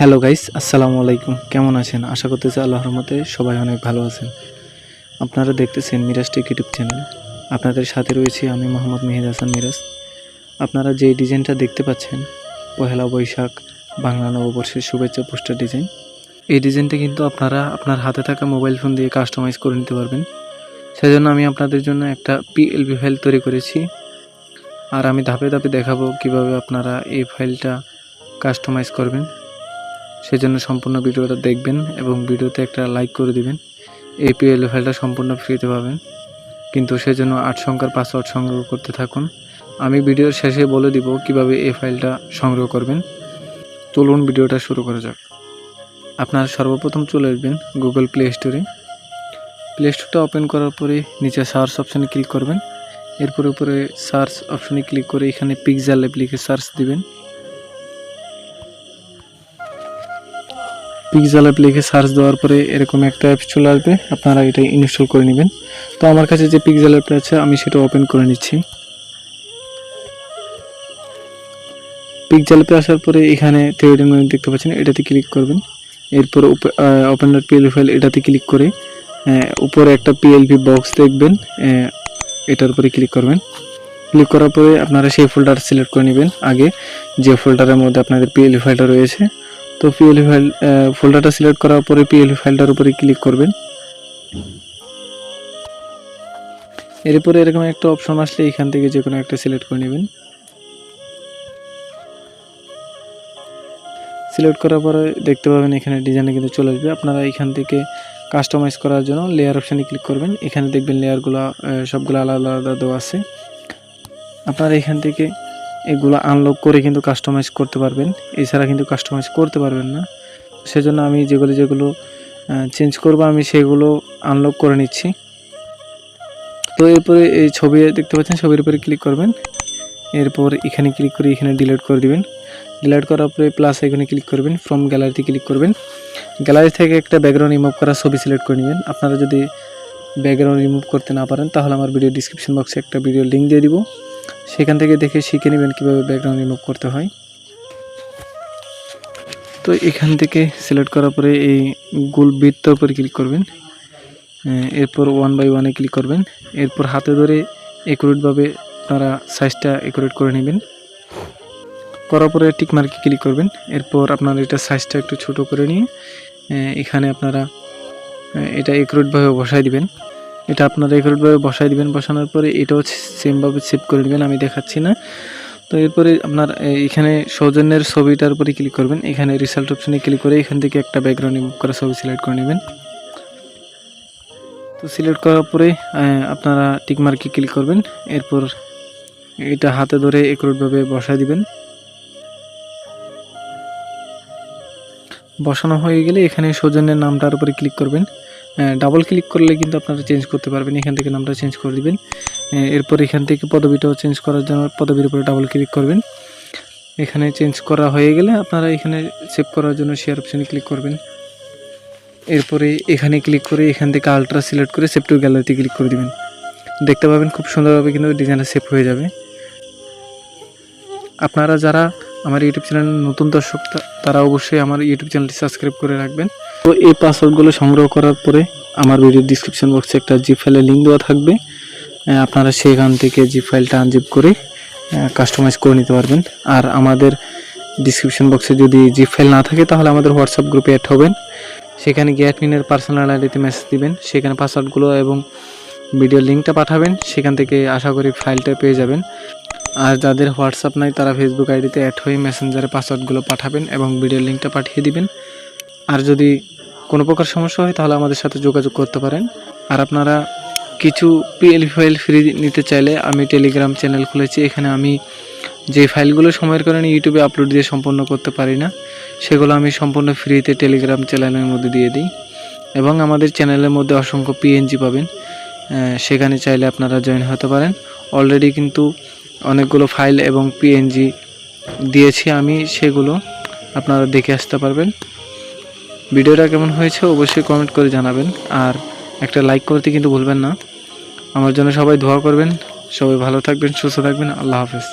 Hello guys, আসসালামু আলাইকুম। কেমন আছেন? আশা করতেছি আল্লাহর রহমতে সবাই অনেক ভালো আছেন। আপনারা দেখতেছেন মিরাজ টেক ইউটিউব চ্যানেল। আপনাদের সাথে রয়েছি আমি মোহাম্মদ মেহেদ হাসান মিরাজ। আপনারা যে ডিজাইনটা দেখতে পাচ্ছেন, পহেলা বৈশাখ বাংলা নববর্ষের শুভেচ্ছা পোস্টার ডিজাইন। এই ডিজাইনটা কিন্তু আপনারা আপনার হাতে থাকা মোবাইল ফোন দিয়ে কাস্টমাইজ করে নিতে পারবেন। সেজন্য আমি আপনাদের জন্য একটা পিএলপি ফাইল তৈরি করেছি, আর আমি ধাপে ধাপে দেখাবো কিভাবে আপনারা এই ফাইলটা কাস্টমাইজ করবেন। সেজন্য সম্পূর্ণ ভিডিওটা দেখবেন এবং ভিডিওতে একটা লাইক করে দিবেন। এই পিএলপি ফাইলটা সম্পূর্ণ ফ্রিতে পাবেন, কিন্তু সেজন্য 8 সংখ্যার পাসওয়ার্ড সংগ্রহ করতে থাকুন। আমি ভিডিওর শেষে বলে দিব কিভাবে এই ফাইলটা সংগ্রহ করবেন। চলুন ভিডিওটা শুরু করা যাক। আপনারা সর্বপ্রথম চলে আসবেন গুগল প্লে স্টোরে। প্লে স্টোরটা ওপেন করার পরে নিচে সার্চ অপশানে ক্লিক করবেন। এরপরে উপরে সার্চ অপশানে ক্লিক করে এখানে পিক্সেল অ্যাপ লিখে সার্চ দিবেন। পিক্সেল অ্যাপ লিখে সার্চ দেওয়ার পরে এরকম একটা অ্যাপ চলে আসবে, আপনারা এটা ইনস্টল করে নেবেন। তো আমার কাছে যে পিক্সেল অ্যাপটা আছে আমি সেটা ওপেন করে নিচ্ছি। পিক্সেল অ্যাপে আসার পরে এখানে থ্রেড মেনু দেখতে পাচ্ছেন, এটাতে ক্লিক করবেন। এরপর ওপেন পিএলপি ফাইল এটাতে ক্লিক করে উপরে একটা পিএলপি বক্স দেখবেন, এটার উপরে ক্লিক করবেন। ক্লিক করার পরে আপনারা সেই ফোল্ডার সিলেক্ট করে নেবেন আগে, যে ফোল্ডারের মধ্যে আপনাদের পিএলপি ফাইলটা রয়েছে। তো পিএলপি ফাইল ফোল্ডারটা সিলেক্ট করার পরে পিএলপি ফাইলটার উপরে ক্লিক করবেন। এরপরে এরকম একটা অপশন আসলে এখান থেকে যে কোনো একটা সিলেক্ট করে নেবেন। সিলেক্ট করার পরে দেখতে পাবেন এখানে ডিজাইনটা কিন্তু চলে আসবে। আপনারা এখান থেকে কাস্টমাইজ করার জন্য লেয়ার অপশানে ক্লিক করবেন। এখানে দেখবেন লেয়ারগুলো সবগুলো আলাদা আলাদা দেওয়া আছে। আপনারা এখান থেকে এগুলো আনলক করে কিন্তু কাস্টমাইজ করতে পারবেন, এছাড়া কিন্তু কাস্টমাইজ করতে পারবেন না। সেজন্য আমি যেগুলো চেঞ্জ করব আমি সেগুলো আনলক করে নিচ্ছি। তো এরপরে এই ছবি দেখতে পাচ্ছেন, ছবির উপরে ক্লিক করবেন। এরপর এখানে ক্লিক করে এখানে ডিলিট করে দিবেন। ডিলিট করার পরে প্লাস এখানে ক্লিক করবেন, ফ্রম গ্যালারিতে ক্লিক করবেন। গ্যালারি থেকে একটা ব্যাকগ্রাউন্ড রিমুভ করা ছবি সিলেক্ট করে নেবেন। আপনারা যদি ব্যাকগ্রাউন্ড রিমুভ করতে না পারেন তাহলে আমার ভিডিও ডিসক্রিপশন বক্সে একটা ভিডিও লিঙ্ক দিয়ে দিব, সেখান থেকে দেখে শিখে নেবেন কীভাবে ব্যাকগ্রাউন্ড রিমুভ করতে হয়। তো এখান থেকে সিলেক্ট করার পরে এই গোল বৃত্তের উপরে ক্লিক করবেন। এরপর 1 বাই 1 ক্লিক করবেন। এরপর হাতে ধরে একুরেটভাবে আপনারা সাইজটা একুরেট করে নেবেন। করার পরে টিক মার্কে ক্লিক করবেন। এরপর আপনারা এটা সাইজটা একটু ছোট করে নিয়ে এখানে আপনারা এটা একুরেটভাবে বসাই দিবেন। এটা আপনারা একুরেটভাবে বসাই দিবেন। বসানোর পরে এটাও সেমভাবে সেভ করে নেবেন, আমি দেখাচ্ছি না। তো এরপরে আপনার এখানে সৌজন্যের ছবিটার উপরে ক্লিক করবেন। এখানে রিসাল্ট অপশনে ক্লিক করে এখান থেকে একটা ব্যাকগ্রাউন্ড রিমুভ করা ছবি সিলেক্ট করে নেবেন। তো সিলেক্ট করার পরে আপনারা টিক মার্কে ক্লিক করবেন। এরপর এটা হাতে ধরে একুরেটভাবে বসায় দিবেন। বসানো হয়ে গেলে এখানে সৌজন্যের নামটার উপরে ক্লিক করবেন। ডাবল ক্লিক করলে কিন্তু আপনারা চেঞ্জ করতে পারবেন, এখান থেকে নামটা চেঞ্জ করে দিবেন। এরপর এখান থেকে পদবিটাও চেঞ্জ করার জন্য পদবির উপরে ডাবল ক্লিক করবেন। এখানে চেঞ্জ করা হয়ে গেলে আপনারা এখানে সেভ করার জন্য শেয়ার অপশানে ক্লিক করবেন। এরপরে এখানে ক্লিক করে এখান থেকে আলট্রা সিলেক্ট করে সেভ টু গ্যালারিতে ক্লিক করে দিবেন। দেখতে পাবেন খুব সুন্দরভাবে কিন্তু ডিজাইনটা সেভ হয়ে যাবে। আপনারা যারা আমার ইউটিউব চ্যানেলের নতুন দর্শক তারা অবশ্যই আমার ইউটিউব চ্যানেলটি সাবস্ক্রাইব করে রাখবেন। তো এই পাসওয়ার্ডগুলো সংগ্রহ করার পরে আমার ভিডিও ডিসক্রিপশন বক্সে একটা জিপ ফাইলের লিঙ্ক দেওয়া থাকবে, আপনারা সেখান থেকে জিপ ফাইলটা আনজিপ করে কাস্টমাইজ করে নিতে পারবেন। আর আমাদের ডিসক্রিপশন বক্সে যদি জিপ ফাইল না থাকে তাহলে আমাদের হোয়াটসঅ্যাপ গ্রুপে অ্যাড হবেন, সেখানে গিয়ে অ্যাডমিনের পার্সোনাল আইডিতে মেসেজ দিবেন, সেখানে পাসওয়ার্ডগুলো এবং ভিডিও লিঙ্কটা পাঠাবেন, সেখান থেকে আশা করি ফাইলটা পেয়ে যাবেন। আর যাদের হোয়াটসঅ্যাপ নাই তারা ফেসবুক আইডিতে অ্যাড হয়ে মেসেঞ্জারে পাসওয়ার্ডগুলো পাঠাবেন এবং ভিডিও লিঙ্কটা পাঠিয়ে দিবেন। আর যদি কোনো প্রকার সমস্যা হয় তাহলে আমাদের সাথে যোগাযোগ করতে পারেন। আর আপনারা কিছু পিএলপি ফাইল ফ্রি নিতে চাইলে আমি টেলিগ্রাম চ্যানেল খুলেছি, এখানে আমি যে ফাইলগুলো সময়ের কারণে ইউটিউবে আপলোড দিয়ে সম্পন্ন করতে পারি না সেগুলো আমি সম্পূর্ণ ফ্রিতে টেলিগ্রাম চ্যানেলের মধ্যে দিয়ে দিই। এবং আমাদের চ্যানেলের মধ্যে অসংখ্য পিএনজি পাবেন, সেখানে চাইলে আপনারা জয়েন হতে পারেন। অলরেডি কিন্তু অনেকগুলো ফাইল এবং পিএনজি দিয়েছি আমি, সেগুলো আপনারা দেখে আসতে পারবেন। ভিডিওটা কেমন হয়েছে অবশ্যই কমেন্ট করে জানাবেন, আর একটা লাইক করতে কিন্তু ভুলবেন না। আমার জন্য সবাই দোয়া করবেন। সবাই ভালো থাকবেন, সুস্থ থাকবেন। আল্লাহ হাফেজ।